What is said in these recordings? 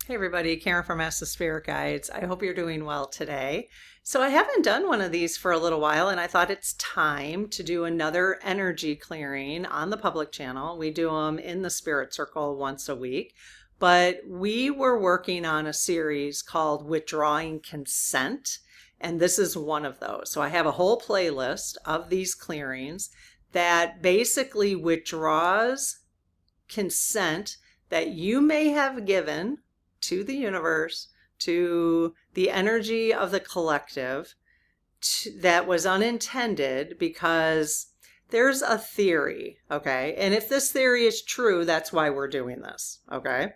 Hey everybody, Karen from Ask the Spirit Guides. I hope you're doing well today. So I haven't done one of these for a little while, and I thought it's time to do another energy clearing on the public channel. We do them in the Spirit Circle once a week, but we were working on a series called Withdrawing Consent, and this is one of those. So I have a whole playlist of these clearings that basically withdraws consent that you may have given to the universe, to the energy of the collective that was unintended, because there's a theory, okay? And if this theory is true, that's why we're doing this, okay?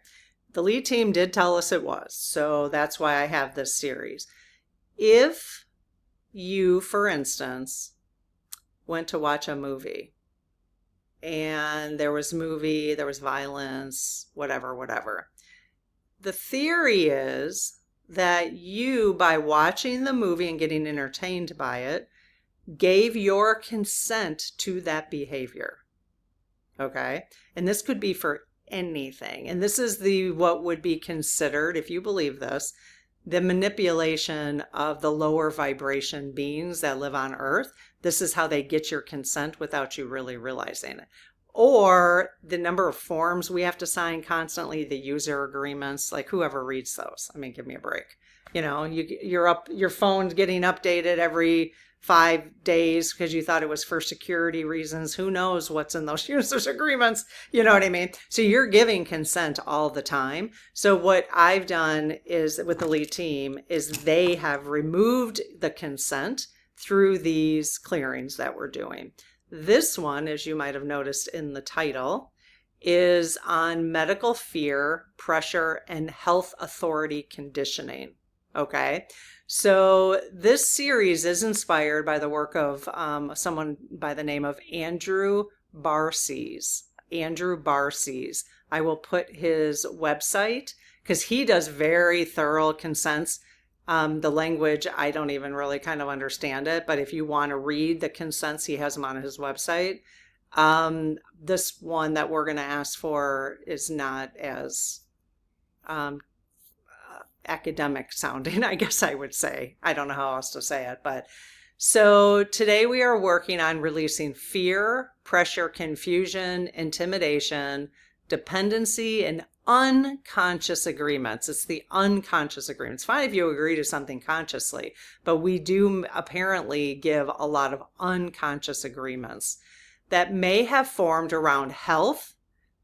The lead team did tell us it was, so that's why I have this series. If you, for instance, went to watch a movie and there was violence, whatever. The theory is that you, by watching the movie and getting entertained by it, gave your consent to that behavior. Okay? And this could be for anything. And this is what would be considered, if you believe this, the manipulation of the lower vibration beings that live on Earth. This is how they get your consent without you really realizing it. Or the number of forms we have to sign constantly, the user agreements, like whoever reads those. I mean, give me a break. You know, your phone's getting updated every 5 days because you thought it was for security reasons. Who knows what's in those users agreements? You know what I mean? So you're giving consent all the time. So what I've done is with the lead team is they have removed the consent through these clearings that we're doing. This one, as you might have noticed in the title, is on medical fear, pressure, and health authority conditioning. Okay, so this series is inspired by the work of someone by the name of Andrew Barces. I will put his website because he does very thorough consents. The language, I don't even really kind of understand it, but if you want to read the consents, he has them on his website. This one that we're going to ask for is not as academic sounding, I guess I would say. I don't know how else to say it, but so today we are working on releasing fear, pressure, confusion, intimidation, dependency, and unconscious agreements. It's the unconscious agreements. Fine if you agree to something consciously, but we do apparently give a lot of unconscious agreements that may have formed around health,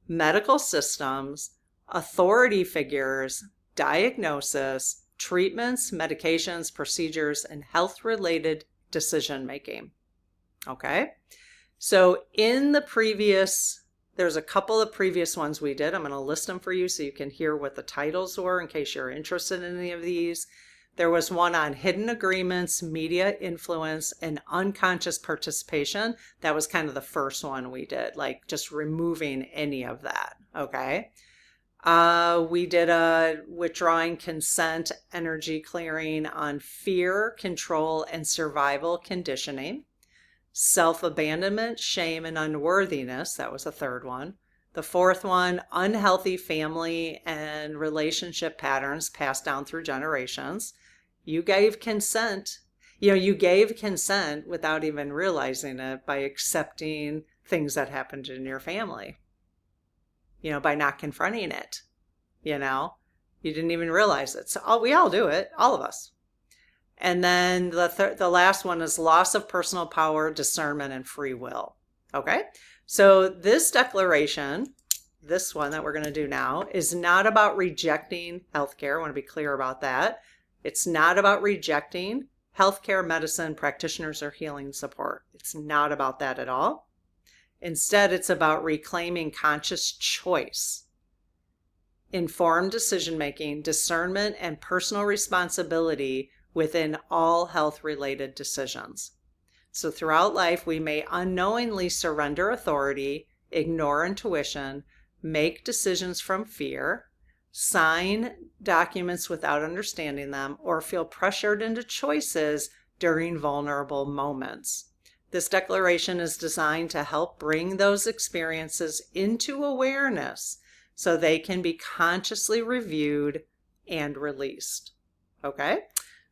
medical systems, authority figures, diagnosis, treatments, medications, procedures, and health-related decision making. Okay? So in the previous there's a couple of previous ones we did. I'm going to list them for you so you can hear what the titles were in case you're interested in any of these. There was one on hidden agreements, media influence, and unconscious participation. That was kind of the first one we did, like just removing any of that. Okay. We did a withdrawing consent energy clearing on fear, control, and survival conditioning. Self-abandonment, shame, and unworthiness. That was the third one. The fourth one, unhealthy family and relationship patterns passed down through generations. You gave consent. You gave consent without even realizing it by accepting things that happened in your family. By not confronting it. You didn't even realize it. So we all do it, all of us. And then the last one is loss of personal power, discernment, and free will. Okay? So this declaration, this one that we're going to do now, is not about rejecting healthcare. I want to be clear about that. It's not about rejecting healthcare, medicine, practitioners, or healing support. It's not about that at all. Instead, it's about reclaiming conscious choice, informed decision-making, discernment, and personal responsibility within all health-related decisions. So throughout life, we may unknowingly surrender authority, ignore intuition, make decisions from fear, sign documents without understanding them, or feel pressured into choices during vulnerable moments. This declaration is designed to help bring those experiences into awareness so they can be consciously reviewed, and released. Okay?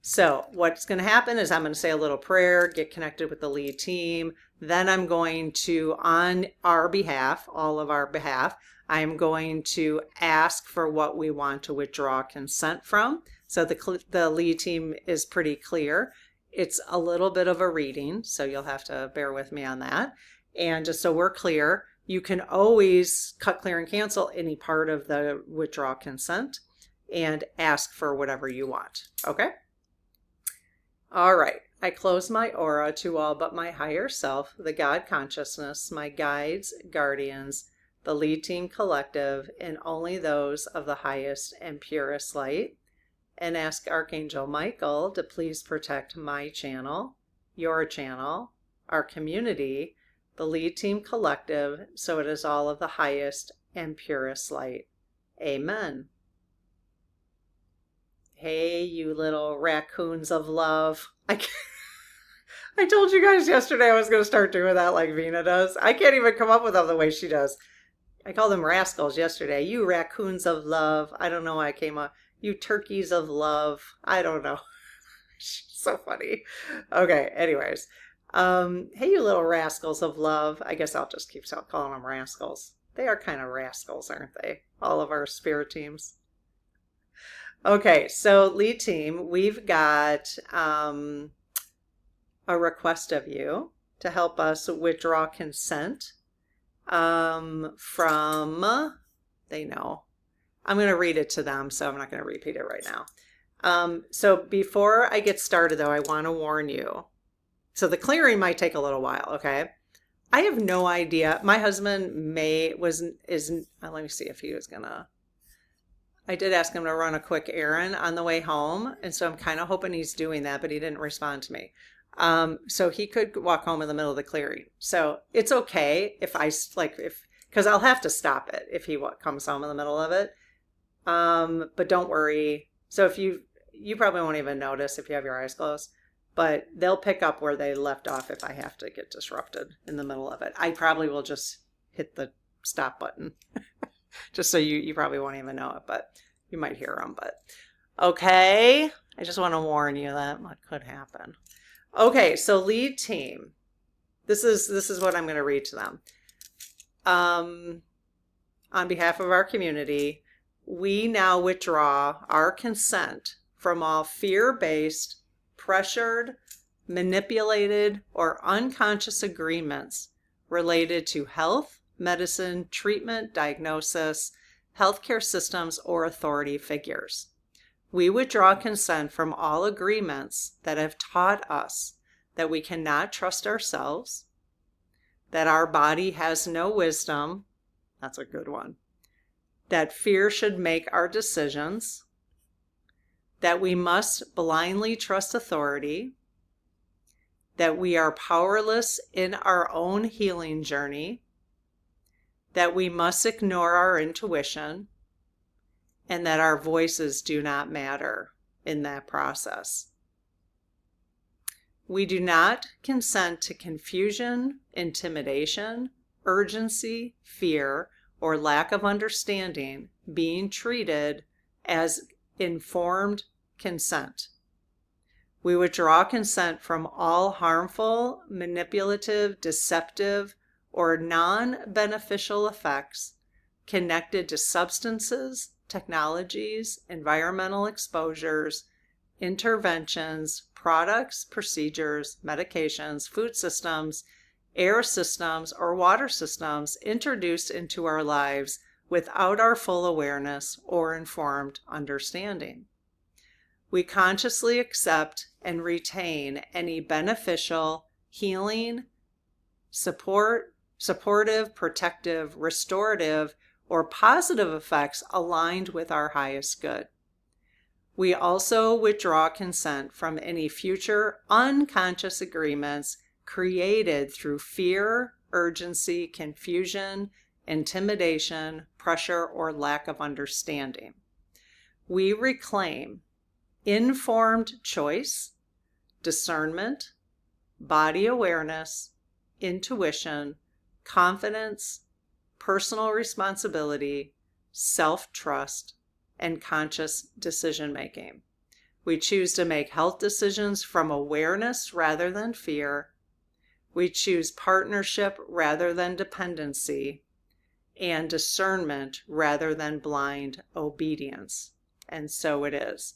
So what's going to happen is I'm going to say a little prayer, get connected with the lead team. Then I'm going to, on our behalf, all of our behalf, I'm going to ask for what we want to withdraw consent from. So the lead team is pretty clear. It's a little bit of a reading, so you'll have to bear with me on that. And just so we're clear, you can always cut, clear, and cancel any part of the withdraw consent and ask for whatever you want. Okay? All right. I close my aura to all but my higher self, the God consciousness, my guides, guardians, the lead team collective, and only those of the highest and purest light, and ask Archangel Michael to please protect my channel, your channel, our community, the lead team collective, so it is all of the highest and purest light. Amen. Hey, you little raccoons of love. I told you guys yesterday I was going to start doing that like Vina does. I can't even come up with them the way she does. I called them rascals yesterday. You raccoons of love. I don't know why I came up. You turkeys of love. I don't know. So funny. Okay, anyways. Hey, you little rascals of love. I guess I'll just keep calling them rascals. They are kind of rascals, aren't they? All of our spirit teams. Okay, so lead team, we've got a request of you to help us withdraw consent from, they know. I'm going to read it to them, so I'm not going to repeat it right now. So before I get started, though, I want to warn you. So the clearing might take a little while, okay? I have no idea. My husband let me see if he was going to. I did ask him to run a quick errand on the way home, and so I'm kind of hoping he's doing that, but he didn't respond to me. So he could walk home in the middle of the clearing. So it's okay because I'll have to stop it if he comes home in the middle of it. But don't worry. So if you probably won't even notice if you have your eyes closed, but they'll pick up where they left off if I have to get disrupted in the middle of it. I probably will just hit the stop button. Just so you probably won't even know it, but you might hear them. But okay, I just want to warn you that what could happen. Okay, so lead team. This is what I'm going to read to them. On behalf of our community, we now withdraw our consent from all fear-based, pressured, manipulated, or unconscious agreements related to health, medicine, treatment, diagnosis, healthcare systems, or authority figures. We withdraw consent from all agreements that have taught us that we cannot trust ourselves, that our body has no wisdom, that's a good one, that fear should make our decisions, that we must blindly trust authority, that we are powerless in our own healing journey, that we must ignore our intuition, and that our voices do not matter in that process. We do not consent to confusion, intimidation, urgency, fear, or lack of understanding being treated as informed consent. We withdraw consent from all harmful, manipulative, deceptive, or non-beneficial effects connected to substances, technologies, environmental exposures, interventions, products, procedures, medications, food systems, air systems, or water systems introduced into our lives without our full awareness or informed understanding. We consciously accept and retain any beneficial, healing, supportive, protective, restorative, or positive effects aligned with our highest good. We also withdraw consent from any future unconscious agreements created through fear, urgency, confusion, intimidation, pressure, or lack of understanding. We reclaim informed choice, discernment, body awareness, intuition, confidence, personal responsibility, self-trust, and conscious decision making. We choose to make health decisions from awareness rather than fear. We choose partnership rather than dependency, and discernment rather than blind obedience. And so it is.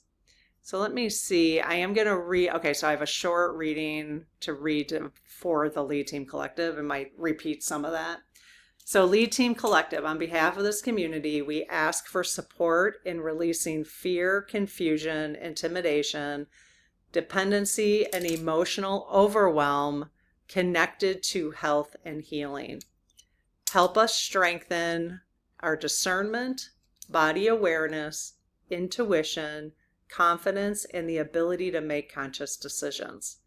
So let me see. I am going to read. Okay, so I have a short reading to read for the Lead Team Collective. I might repeat some of that. So, Lead Team Collective, on behalf of this community, we ask for support in releasing fear, confusion, intimidation, dependency, and emotional overwhelm connected to health and healing. Help us strengthen our discernment, body awareness, intuition, confidence, and the ability to make conscious decisions.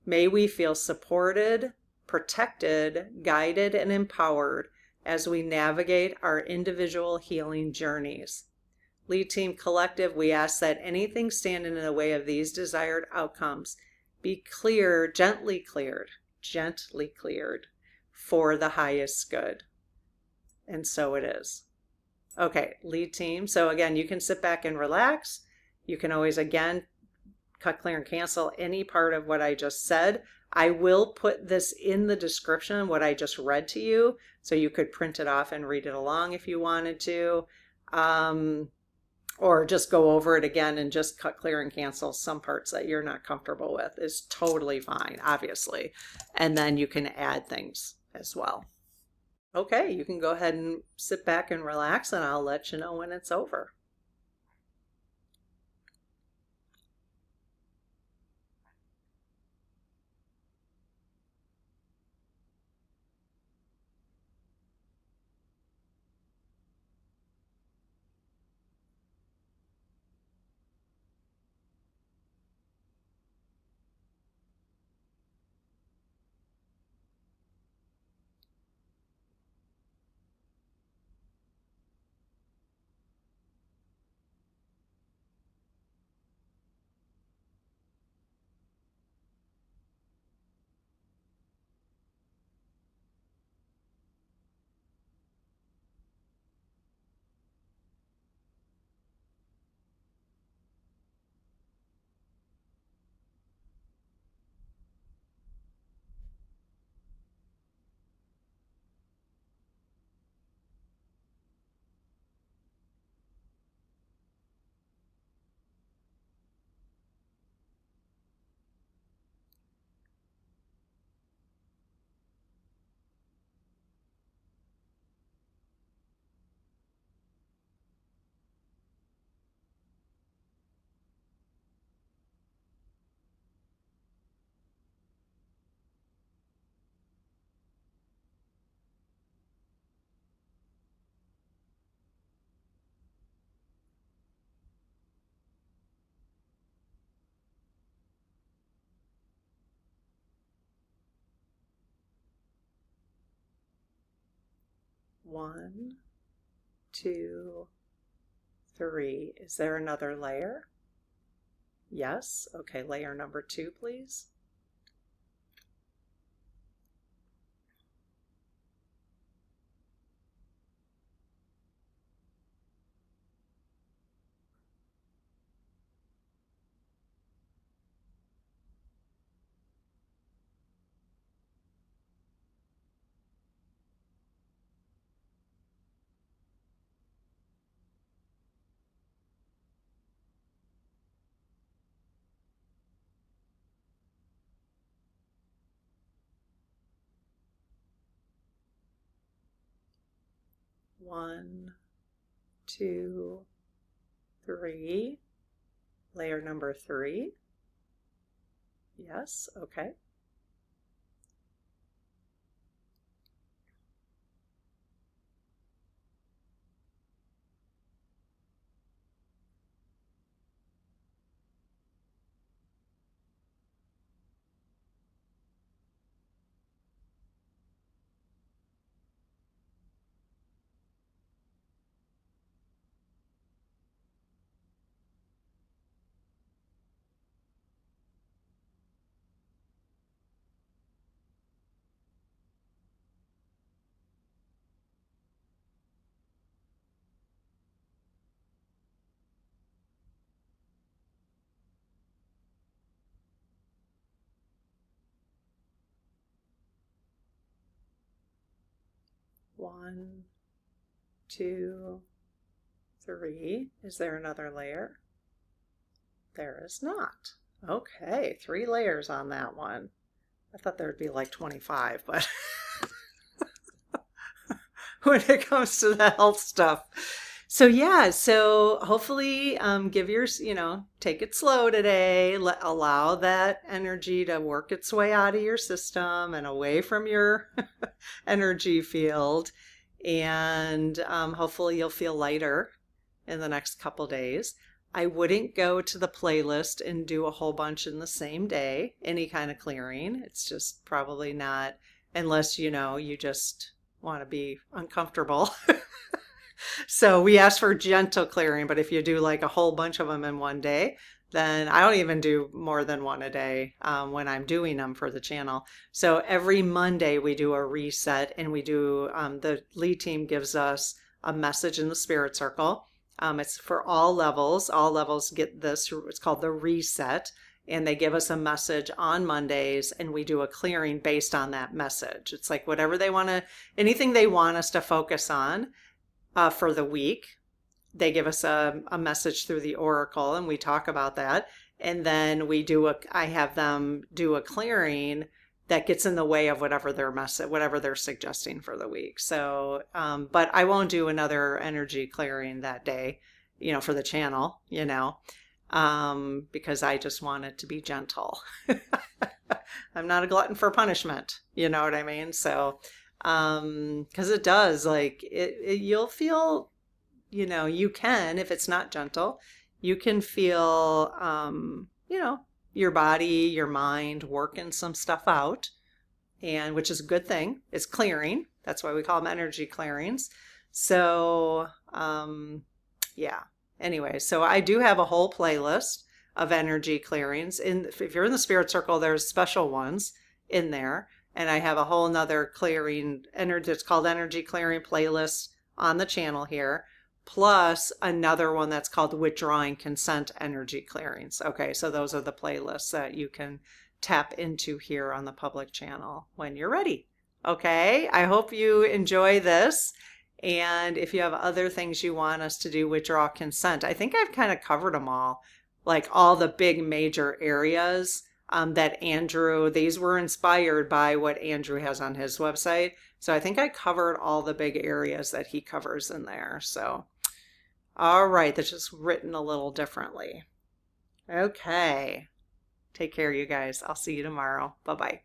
May we feel supported, protected, guided, and empowered as we navigate our individual healing journeys. Lead Team Collective, we ask that anything standing in the way of these desired outcomes be cleared, gently cleared for the highest good. And so it is. Okay, Lead Team. So again, you can sit back and relax. You can always, again, cut, clear, and cancel any part of what I just said. I will put this in the description, what I just read to you, so you could print it off and read it along if you wanted to, or just go over it again and just cut, clear, and cancel some parts that you're not comfortable with. Is totally fine, obviously. And then you can add things as well. Okay, you can go ahead and sit back and relax, and I'll let you know when it's over. One, two, three. Is there another layer? Yes. Okay, layer number 2, please. One, two, three. Layer number 3. Yes. Okay. 1, 2, 3. Is there another layer? There is not. Okay, 3 layers on that one. I thought there would be like 25, but when it comes to the health stuff. So yeah, so hopefully give take it slow today. Allow that energy to work its way out of your system and away from your energy field. And hopefully you'll feel lighter in the next couple days. I wouldn't go to the playlist and do a whole bunch in the same day, any kind of clearing. It's just probably not, unless, you just want to be uncomfortable. So we ask for gentle clearing, but if you do like a whole bunch of them in one day, then I don't even do more than one a day when I'm doing them for the channel. So every Monday we do a reset, and we do, the lead team gives us a message in the spirit circle. It's for all levels. All levels get this. It's called the reset. And they give us a message on Mondays, and we do a clearing based on that message. It's like whatever they want to, anything they want us to focus on for the week. They give us a message through the oracle, and we talk about that. And then I have them do a clearing that gets in the way of whatever they're suggesting for the week. So, but I won't do another energy clearing that day, for the channel, because I just want it to be gentle. I'm not a glutton for punishment. You know what I mean? So, because it does, like you'll feel, you can, if it's not gentle, you can feel, your body, your mind working some stuff out, and which is a good thing. It's clearing. That's why we call them energy clearings. So, yeah. Anyway, so I do have a whole playlist of energy clearings. If you're in the spirit circle, there's special ones in there. And I have a whole nother clearing, it's called energy clearing playlist on the channel here, plus another one that's called withdrawing consent energy clearings. Okay, so those are the playlists that you can tap into here on the public channel when you're ready. Okay, I hope you enjoy this. And if you have other things you want us to do, withdraw consent. I think I've kind of covered them all, like all the big major areas that these were inspired by what Andrew has on his website. So I think I covered all the big areas that he covers in there. So, all right, that's just written a little differently. Okay. Take care, you guys. I'll see you tomorrow. Bye-bye.